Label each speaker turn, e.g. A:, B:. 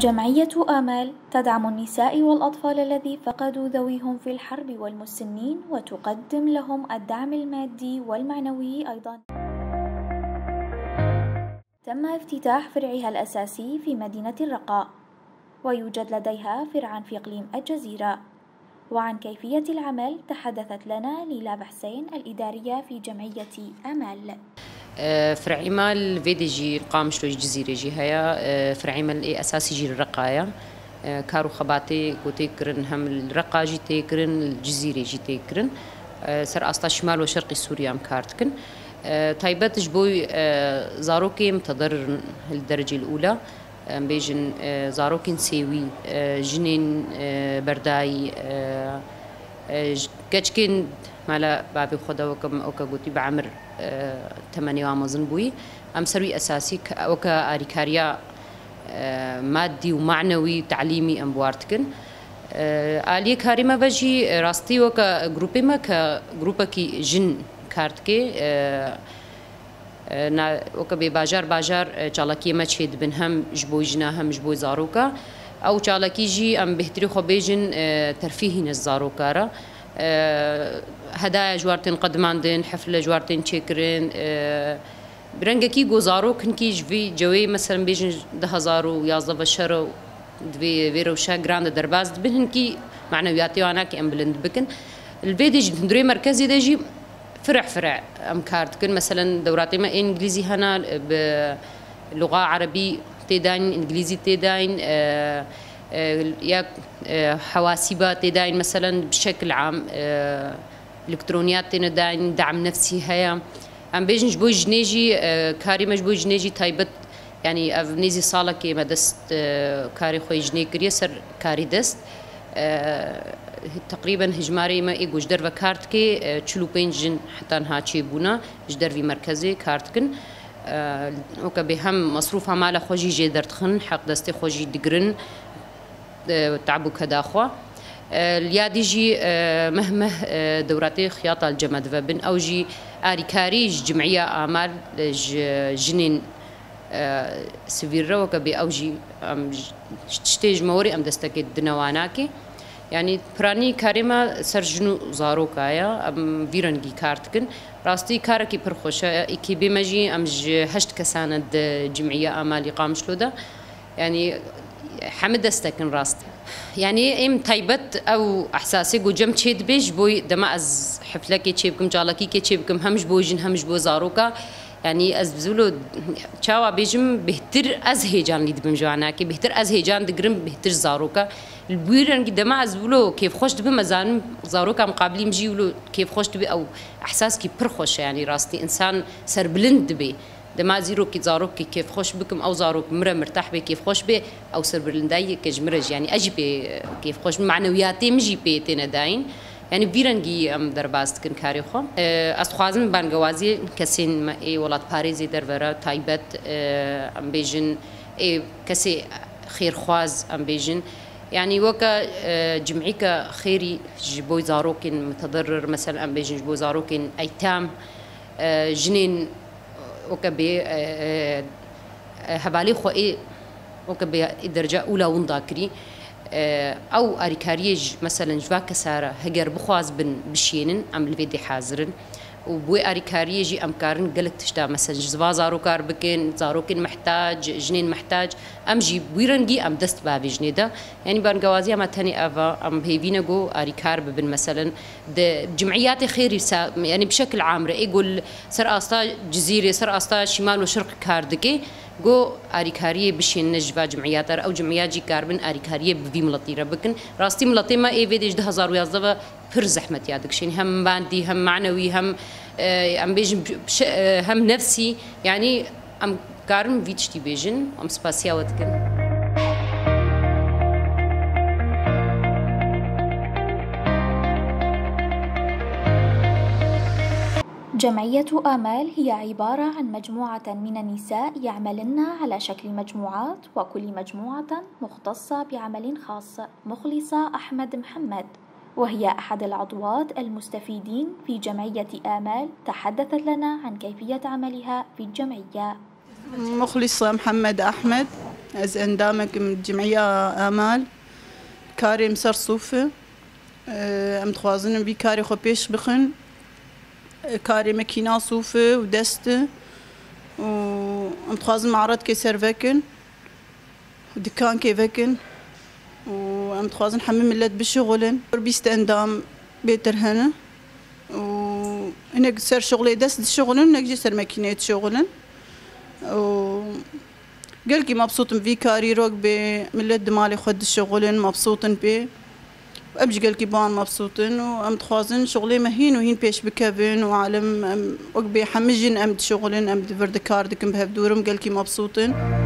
A: جمعية آمال تدعم النساء والأطفال الذي فقدوا ذويهم في الحرب والمسنين وتقدم لهم الدعم المادي والمعنوي أيضا. تم افتتاح فرعها الأساسي في مدينة الرقاء، ويوجد لديها فرعا في إقليم الجزيرة. وعن كيفية العمل تحدثت لنا ليلى بحسين الإدارية في جمعية آمال.
B: فرع إمال فيدي جي قام شلوش جزيرة جي هيا فرع إمال أساسي جي الرقايا كارو خباتي كوتيكرن هم الرقا جي تيكرن الجزيرة جي تيكرن سر أستا شمال وشرق سوريا مكارتكن تايبت جبوي زاروكي متضرر الدرجة الأولى بيجن زاروكين سيوي جنين برداي كاتشكين مالا بابي خدا وكا قوتي بعمر 8 وامزن بوي ام سروي اساسي وكا اريكاريا مادي ومعنوي تعليمي ام بوارتكن الي كاريما بجي راستي وكا جروبي ما كجروبا كي جن كارتكي وكا بباجار باجار چالاكي ما تشيد بن هم جبوي جنا هم جبوي زاروكا او چالاكي جي ام بهتري خو بيجن ترفيهين الزاروكارا هدايا جوارتين قدماندن حفلة جوارتين تشيكرين برنجكي جوزارو كنكي جوي جوي مثلا بيجن 2011 بشرو دبي فيرو شا جراند درباز بهنكي معنوياتي وانا كي امبلند بكن الفيديج دندري مركزي دجي فرع ام كارت كن مثلا دوراتي ما انجليزي هنا بلغة عربي تداين انجليزي تداين يا حواسيبات تداين مثلا بشكل عام الكترونيات تداين دعم نفسي هيا ام بيجن جبوي جنيجي كاري مجبوي جنيجي تايبت يعني افنيزي صالة كي ما دست كاري خوي جني كريسر كاري دست تقريبا هجماري ما ايجو جدر كارتكي تشلو بين جن حتى انها تشيبونا جدر في مركزي كارتكن وكا بهم مصروفها مالا خوجي جي درتخن حق دستي خوجي دقرن تعبوا كداخوا اليادي جي مهمه دوراتي خياطة الجمد فبن أو جي آريكاريج جمعية آمال جنين سفيرة وكبي أو جي تشتيج موري أم دستكي دنواناكي يعني براني كاريما سرجنو زاروكايا أم فيرنجي كارتكن راستي كاركي برخوشة إكي بمجي أم هشت كساند جمعية آمال يقامشلو ده يعني حمد استكن راستي يعني ام تايبت او احساسي جو جم تشيد بيج بوي دما از حفلكي تشيبكم جالكي كي تشيبكم همش بوجن همش بو زاروكا يعني از بزولو تشاوا بيجم بهتر از هيجان ليد بمجواناكي بهتر از هيجان دقرم بهتر زاروكا البويرن دما از بولو كيف خوش دبي مزان زاروكا مقابلي مجيولو كيف خوش دبي او احساس كي برخوش يعني راستي انسان سربلند بي دما زيرو كي زاروك كيف خوش بكم او زاروك مره مرتاح بي كيف خوش بي او سربلنداي كجمرج يعني اجي بي كيف خوش معنوياتي مجي بي تنداين يعني بيرنجي ام درباست كن كاري خو استخوازم بانغوازي كسين ما اي ولات باريزي دربرا تايبت ام بيجن اي كسي خير خواز ام بيجن يعني وكا جمعيك خيري جبوي زاروكين متضرر مثلا ام بيجن جبوي زاروكين ايتام جنين وكبي هبالي خوئي وكبي الدرجة أولى ونداكري أو أريكاريج مثلا جواك سارة هجر بخواز بن بشينن عم الفيدي حاضرن وبوي أريكاريجي أمكارن قلت تشتا مثلا جزوا زاروكار بكين زاروكين محتاج جنين محتاج أمجي بويرنجي أم دست بابي جنيدا يعني بانجوازي أما تاني أفا أم هيفينا جو أريكار ببن مثلا جمعيات خيري يعني بشكل عام يقول سر أستا جزيرة سر أستا شمال وشرق كاردكي جو أريكارية بشين نجفا جمعيات أو جمعيات جي كاربن أريكارية بفي ملطيرة بكن راستي ملطي ما إيه فيديش ده هزار ويازدفا بر زحمة يادك شين هم باندي هم معنوي هم أم بيجن هم نفسي يعني أم كارم فيتشتي بيجن أم سباسيا وتكن
A: جمعية آمال هي عبارة عن مجموعة من النساء يعملن على شكل مجموعات، وكل مجموعة مختصة بعمل خاص. مخلصة أحمد محمد وهي أحد العضوات المستفيدين في جمعية آمال تحدثت لنا عن كيفية عملها في الجمعية.
C: مخلصة محمد أحمد از اندامك جمعية آمال كاري مسر صوفة ام تخوازن بي كاري خو بيش بخن كاري مكينة صوفة ودستة وام تخوازن معرض كي سيرفكن ودكان كي فكن وام تخوازن حمم ملت بشغلن بيست اندام بيتر هنا وهناك سر شغلي دست شغلن هناك جي سر ماكينة شغلن قلقي مبسوط في كاري روك بملت دمالي خد الشغلن مبسوطن بي وأبجي قلقي بان مبسوطن وأم تخوازن شغلي مهين وهين بيش بكابن وعالم وقبي حمجن أم شغلن أم فرد كاردكم بهبدورم قلقي مبسوطن